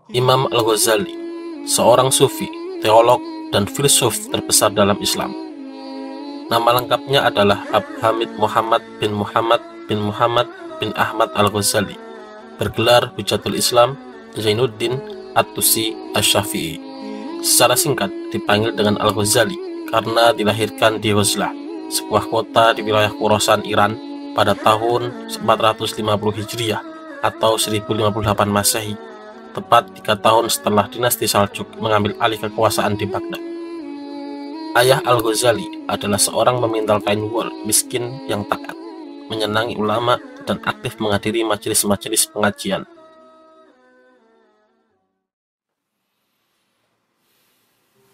Imam Al-Ghazali, seorang sufi, teolog, dan filsuf terbesar dalam Islam. Nama lengkapnya adalah Abd Hamid Muhammad bin Muhammad bin Ahmad Al-Ghazali, bergelar Hujatul Islam Zainuddin At-Tusi Asy-Syafi'i. Secara singkat dipanggil dengan Al-Ghazali karena dilahirkan di Ghazlah, sebuah kota di wilayah Khorasan, Iran pada tahun 450 Hijriah atau 1058 Masehi, tepat 3 tahun setelah dinasti Saljuk mengambil alih kekuasaan di Baghdad. Ayah Al-Ghazali adalah seorang pemintal kain wol miskin yang taat, menyenangi ulama, dan aktif menghadiri majelis-majelis pengajian.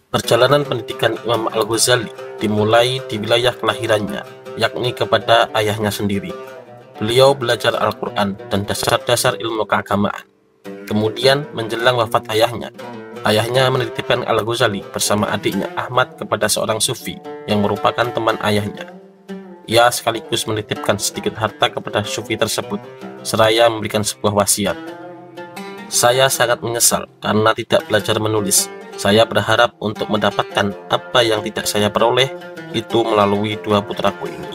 Perjalanan pendidikan Imam Al-Ghazali dimulai di wilayah kelahirannya, yakni kepada ayahnya sendiri. Beliau belajar Al-Quran dan dasar-dasar ilmu keagamaan. Kemudian menjelang wafat ayahnya menitipkan Al-Ghazali bersama adiknya Ahmad kepada seorang sufi yang merupakan teman ayahnya. Ia sekaligus menitipkan sedikit harta kepada sufi tersebut, seraya memberikan sebuah wasiat. "Saya sangat menyesal karena tidak belajar menulis. Saya berharap untuk mendapatkan apa yang tidak saya peroleh itu melalui dua putraku ini."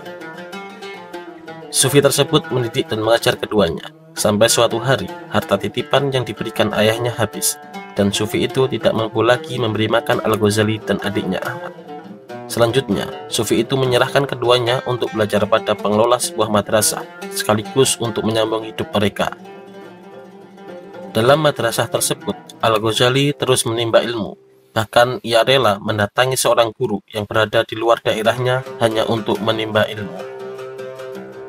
Sufi tersebut mendidik dan mengajar keduanya, sampai suatu hari harta titipan yang diberikan ayahnya habis, dan sufi itu tidak mampu lagi memberi makan Al-Ghazali dan adiknya Ahmad. Selanjutnya, sufi itu menyerahkan keduanya untuk belajar pada pengelola sebuah madrasah, sekaligus untuk menyambung hidup mereka. Dalam madrasah tersebut, Al-Ghazali terus menimba ilmu. Bahkan ia rela mendatangi seorang guru yang berada di luar daerahnya hanya untuk menimba ilmu.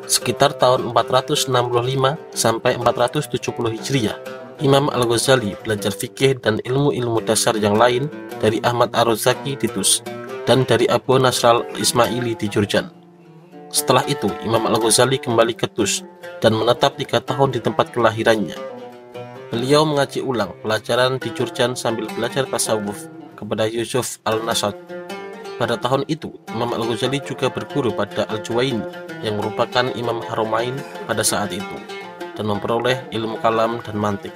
Sekitar tahun 465 sampai 470 Hijriah, Imam Al-Ghazali belajar fikih dan ilmu-ilmu dasar yang lain dari Ahmad Ar-Razaki di Tus dan dari Abu Nasr al-Ismaili di Jurjan. Setelah itu, Imam Al-Ghazali kembali ke Tus dan menetap 3 tahun di tempat kelahirannya. Beliau mengaji ulang pelajaran di Jurjan sambil belajar tasawuf kepada Yusuf al-Nasad. Pada tahun itu, Imam Al-Ghazali juga berguru pada Al-Juwaini yang merupakan Imam Haramain pada saat itu, dan memperoleh ilmu kalam dan mantik.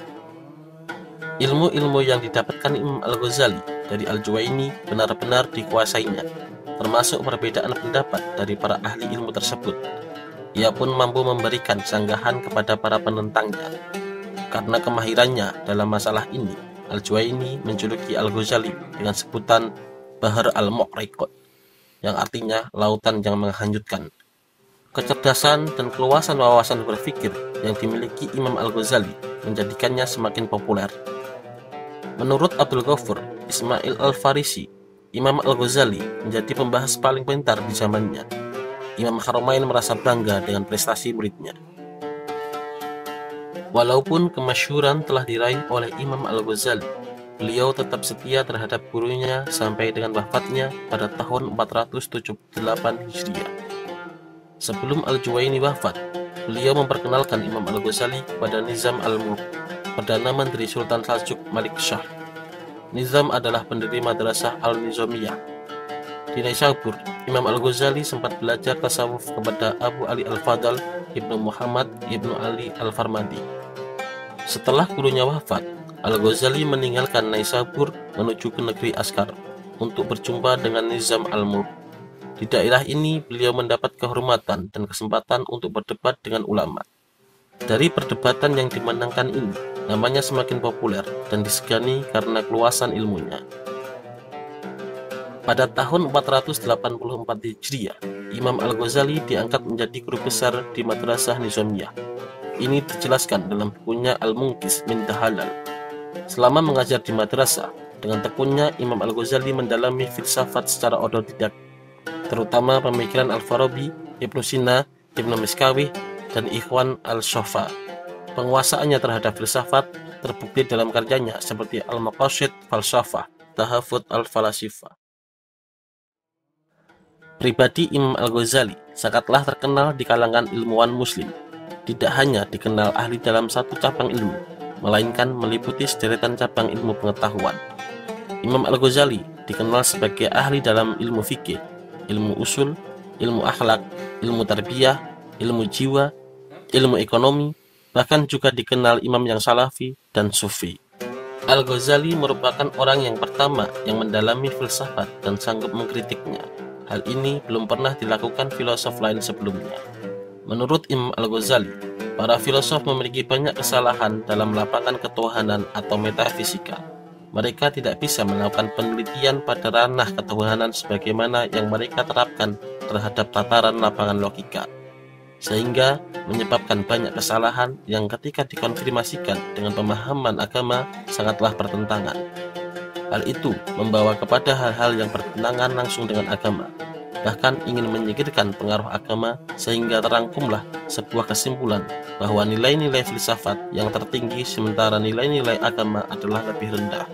Ilmu-ilmu yang didapatkan Imam Al-Ghazali dari Al-Juwaini benar-benar dikuasainya, termasuk perbedaan pendapat dari para ahli ilmu tersebut. Ia pun mampu memberikan sanggahan kepada para penentangnya. Karena kemahirannya dalam masalah ini, Al-Juwaini menjuluki Al-Ghazali dengan sebutan Bahar al-Mu'riqat, yang artinya lautan yang menghanyutkan. Kecerdasan dan keluasan wawasan berpikir yang dimiliki Imam Al-Ghazali menjadikannya semakin populer. Menurut Abdul Ghafur Ismail Al-Farisi, Imam Al-Ghazali menjadi pembahas paling pintar di zamannya. Imam Haramain merasa bangga dengan prestasi muridnya. Walaupun kemasyhuran telah diraih oleh Imam Al-Ghazali, beliau tetap setia terhadap gurunya sampai dengan wafatnya pada tahun 478 Hijriah. Sebelum Al-Juwaini wafat, beliau memperkenalkan Imam Al-Ghazali kepada Nizam al-Mulk, Perdana Menteri Sultan Saljuk Malik Shah. Nizam adalah pendiri Madrasah Al-Nizamiyah. Di Naisabur, Imam Al-Ghazali sempat belajar tasawuf kepada Abu Ali Al-Fadl Ibnu Muhammad Ibnu Ali Al-Farmadi. Setelah gurunya wafat, Al-Ghazali meninggalkan Naisabur menuju ke negeri Askar untuk berjumpa dengan Nizam al-Mulk. Di daerah ini beliau mendapat kehormatan dan kesempatan untuk berdebat dengan ulama. Dari perdebatan yang dimenangkan ini, namanya semakin populer dan disegani karena keluasan ilmunya. Pada tahun 484 Hijriah, Imam Al-Ghazali diangkat menjadi guru besar di Madrasah Nizamiyah. Ini dijelaskan dalam bukunya Al-Munqidh min Dahalal. Selama mengajar di madrasah, dengan tekunnya Imam Al-Ghazali mendalami filsafat secara otodidak, terutama pemikiran Al-Farabi, Ibnu Sina, Ibnu Miskawih, dan Ikhwan al-Shafa. Penguasaannya terhadap filsafat terbukti dalam karyanya seperti Al-Maqasid Falsafah, Tahafut al-Falasifah. Pribadi Imam Al-Ghazali sangatlah terkenal di kalangan ilmuwan muslim. Tidak hanya dikenal ahli dalam satu cabang ilmu, melainkan meliputi sederetan cabang ilmu pengetahuan. Imam Al-Ghazali dikenal sebagai ahli dalam ilmu fikih, ilmu usul, ilmu akhlak, ilmu tarbiyah, ilmu jiwa, ilmu ekonomi, bahkan juga dikenal imam yang salafi dan sufi. Al-Ghazali merupakan orang yang pertama yang mendalami filsafat dan sanggup mengkritiknya. Hal ini belum pernah dilakukan filosof lain sebelumnya. Menurut Imam Al-Ghazali, para filosof memiliki banyak kesalahan dalam lapangan ketuhanan atau metafisika. Mereka tidak bisa melakukan penelitian pada ranah ketuhanan sebagaimana yang mereka terapkan terhadap tataran lapangan logika, sehingga menyebabkan banyak kesalahan yang ketika dikonfirmasikan dengan pemahaman agama sangatlah bertentangan. Hal itu membawa kepada hal-hal yang bertentangan langsung dengan agama, bahkan ingin menyingkirkan pengaruh agama, sehingga terangkumlah sebuah kesimpulan bahwa nilai-nilai filsafat yang tertinggi sementara nilai-nilai agama adalah lebih rendah.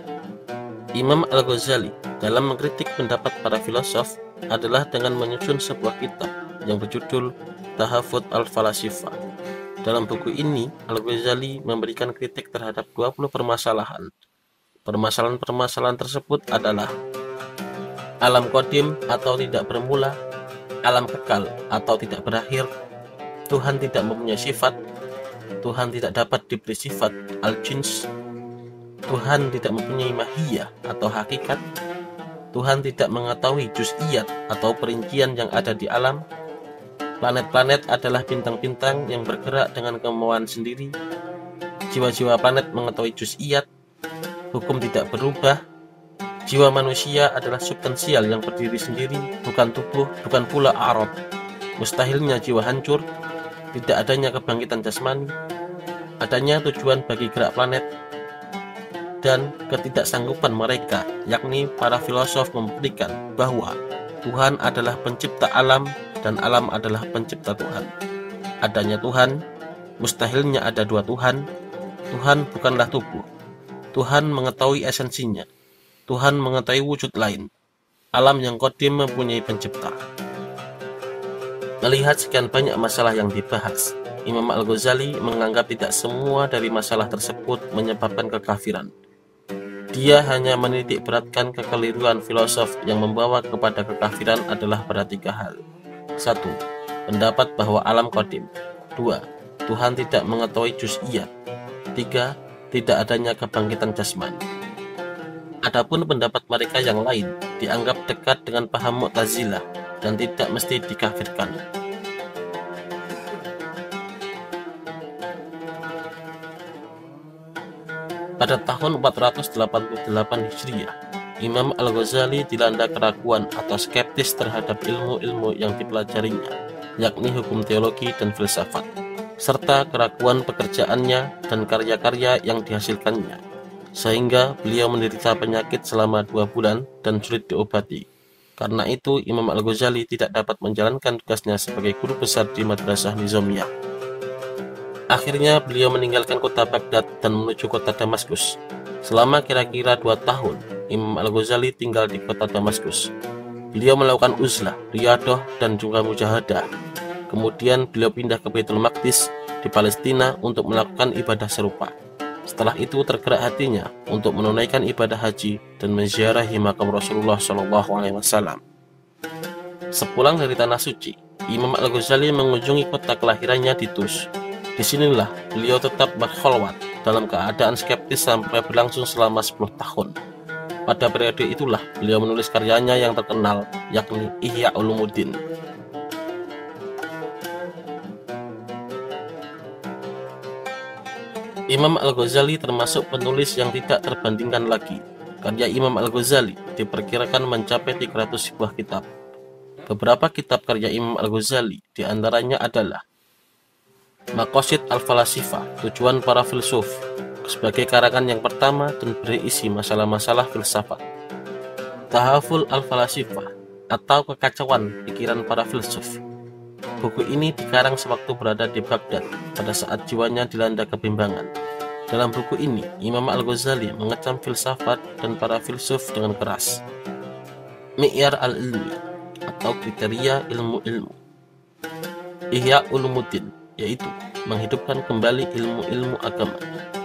Imam Al-Ghazali dalam mengkritik pendapat para filosof adalah dengan menyusun sebuah kitab yang berjudul Tahafut Al-Falasifah. Dalam buku ini, Al-Ghazali memberikan kritik terhadap 20 permasalahan. Permasalahan-permasalahan tersebut adalah alam qadim atau tidak bermula, alam kekal atau tidak berakhir, Tuhan tidak mempunyai sifat, Tuhan tidak dapat diberi sifat al-jins, Tuhan tidak mempunyai mahiyah atau hakikat, Tuhan tidak mengetahui juz'iyat atau perincian yang ada di alam, planet-planet adalah bintang-bintang yang bergerak dengan kemauan sendiri, jiwa-jiwa planet mengetahui juz'iyat, hukum tidak berubah, jiwa manusia adalah substansial yang berdiri sendiri, bukan tubuh, bukan pula arad, mustahilnya jiwa hancur, tidak adanya kebangkitan jasmani, adanya tujuan bagi gerak planet, dan ketidaksanggupan mereka, yakni para filosof, membuktikan bahwa Tuhan adalah pencipta alam dan alam adalah pencipta Tuhan. Adanya Tuhan, mustahilnya ada dua Tuhan, Tuhan bukanlah tubuh, Tuhan mengetahui esensinya, Tuhan mengetahui wujud lain, alam yang qadim mempunyai pencipta. Melihat sekian banyak masalah yang dibahas, Imam Al-Ghazali menganggap tidak semua dari masalah tersebut menyebabkan kekafiran. Dia hanya menitik beratkan kekeliruan filosof yang membawa kepada kekafiran adalah pada 3 hal. 1. Pendapat bahwa alam qadim. 2. Tuhan tidak mengetahui juz'iyat. 3. Tidak adanya kebangkitan jasmani. Adapun pendapat mereka yang lain dianggap dekat dengan paham Mu'tazilah dan tidak mesti dikafirkan. Pada tahun 488 Hijriah, Imam Al-Ghazali dilanda keraguan atau skeptis terhadap ilmu-ilmu yang dipelajarinya, yakni hukum teologi dan filsafat, serta keraguan pekerjaannya dan karya-karya yang dihasilkannya, sehingga beliau menderita penyakit selama 2 bulan dan sulit diobati. Karena itu, Imam Al-Ghazali tidak dapat menjalankan tugasnya sebagai guru besar di Madrasah Nizamiyah. Akhirnya beliau meninggalkan kota Baghdad dan menuju kota Damaskus. Selama kira-kira 2 tahun, Imam Al-Ghazali tinggal di kota Damaskus. Beliau melakukan uzlah, riyadah, dan juga mujahadah. Kemudian beliau pindah ke Baitul Maqdis di Palestina untuk melakukan ibadah serupa. Setelah itu tergerak hatinya untuk menunaikan ibadah haji dan menziarahi makam Rasulullah SAW. Sepulang dari Tanah Suci, Imam Al-Ghazali mengunjungi kota kelahirannya di Tus. Disinilah beliau tetap berkholwat dalam keadaan skeptis sampai berlangsung selama 10 tahun. Pada periode itulah beliau menulis karyanya yang terkenal, yakni Ihya Ulumuddin. Imam Al-Ghazali termasuk penulis yang tidak terbandingkan lagi. Karya Imam Al-Ghazali diperkirakan mencapai 300 buah kitab. Beberapa kitab karya Imam Al-Ghazali diantaranya adalah Maqasid Al-Falasifah, tujuan para filsuf, sebagai karangan yang pertama dan berisi masalah-masalah filsafat. Tahaful Al-Falasifah, atau kekacauan pikiran para filsuf. Buku ini dikarang sewaktu berada di Baghdad pada saat jiwanya dilanda kebimbangan. Dalam buku ini, Imam Al-Ghazali mengecam filsafat dan para filsuf dengan keras. Mi'yar al-Ilmi, atau kriteria ilmu-ilmu. Ihya Ulumuddin, yaitu menghidupkan kembali ilmu-ilmu agama.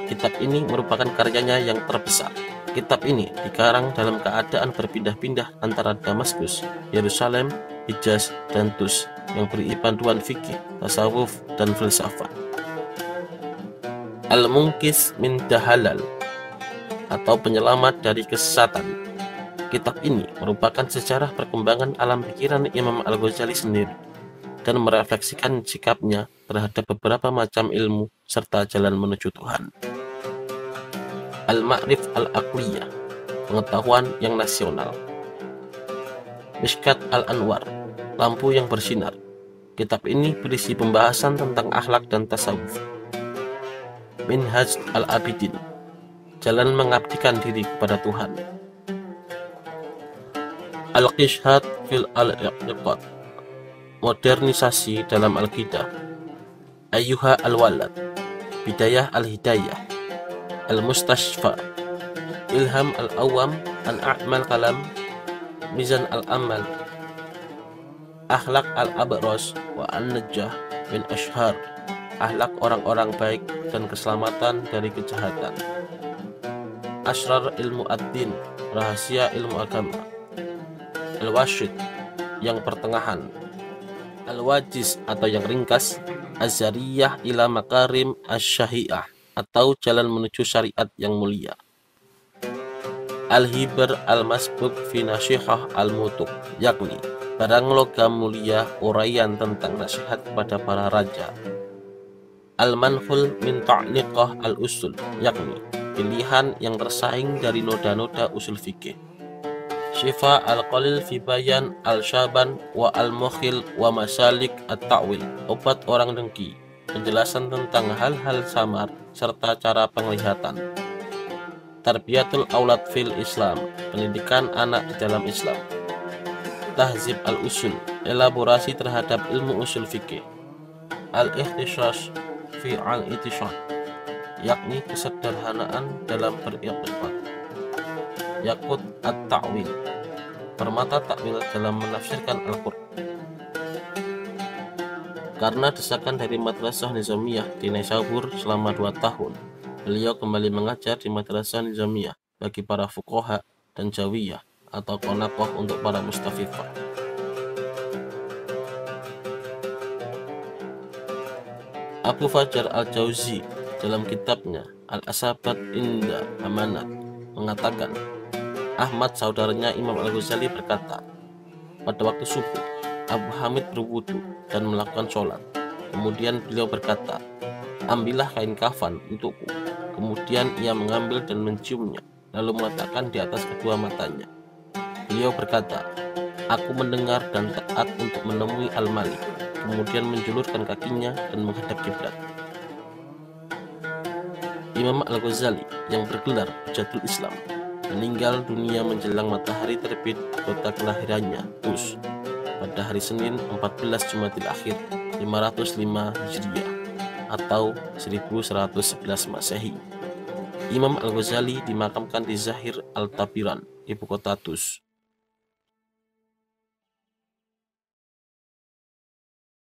Kitab ini merupakan karyanya yang terbesar. Kitab ini dikarang dalam keadaan berpindah-pindah antara Damaskus, Yerusalem, Hijaz, dan Tus yang beri panduan fikih, tasawuf, dan filsafat. Al-Munqidh min Dahalal, atau penyelamat dari kesesatan. Kitab ini merupakan sejarah perkembangan alam pikiran Imam Al-Ghazali sendiri dan merefleksikan sikapnya terhadap beberapa macam ilmu serta jalan menuju Tuhan. Al-Ma'rif Al-Aqliyah, pengetahuan yang nasional. Mishkat Al-Anwar, lampu yang bersinar. Kitab ini berisi pembahasan tentang akhlak dan tasawuf. Minhaj Al-Abidin, jalan mengabdikan diri kepada Tuhan. Al-Qishhat fil Al-Iqtiqad, modernisasi dalam Al-Qidah. Ayyuha Al-Walad, Bidayah Al-Hidayah. Al-Mustashfa, Ilham Al-Awam an A'mal Kalam. Mizan Al-Amal, Akhlak Al-Abros wa An-Najah min Ashhar, akhlak orang-orang baik dan keselamatan dari kejahatan. Asrar Ilmu Ad-Din, rahasia ilmu agama. Al-Washid, yang pertengahan. Al-Wajiz, atau yang ringkas. Az-Zariyah ila Makarim Asy-Syahi'ah, atau jalan menuju syariat yang mulia. Al-Hibr Al-Masbuk fi Nasihah Al-Mutuk, yakni barang logam mulia uraian tentang nasihat kepada para raja. Al-Manhul min Ta'liqah Al-Usul, yakni pilihan yang tersaing dari noda-noda usul fikih. Syifa Al-Qalil fi Bayan Al-Syaban wa Al-Mukhil wa Masalik At-Ta'wil, obat orang dengki, penjelasan tentang hal-hal samar serta cara penglihatan. Tarbiyatul Aulad fil Islam, pendidikan anak di dalam Islam. Tahzib Al-Usul, elaborasi terhadap ilmu usul fikih. Al-Ikhtisas fi Al-Itishad, yakni kesederhanaan dalam beriktiqad. Yaqut At-Ta'wil, permata takwil dalam menafsirkan Al-Qur'an. Karena desakan dari Madrasah Nizamiyah di Naisabur selama 2 tahun, beliau kembali mengajar di Madrasah Nizamiyah bagi para fuqaha dan jawiyah atau qonaqoh untuk para mustafifah. Abu Fajar Al-Jauzi dalam kitabnya Al-Asabat Inda Amanat mengatakan, Ahmad saudaranya Imam Al-Ghazali berkata, pada waktu subuh Abu Hamid berwudu dan melakukan sholat. Kemudian beliau berkata, ambillah kain kafan untukku. Kemudian ia mengambil dan menciumnya, lalu meletakkan di atas kedua matanya. Beliau berkata, aku mendengar dan taat untuk menemui Al-Malik. Kemudian menjulurkan kakinya dan menghadap kiblat. Imam Al-Ghazali yang bergelar Hujjatul Islam meninggal dunia menjelang matahari terbit kota kelahirannya, Tus, pada hari Senin 14 Jumadil Akhir 505 Hijriah atau 1111 Masehi. Imam Al-Ghazali dimakamkan di Zahir Al-Tabiran, ibu kota Tus.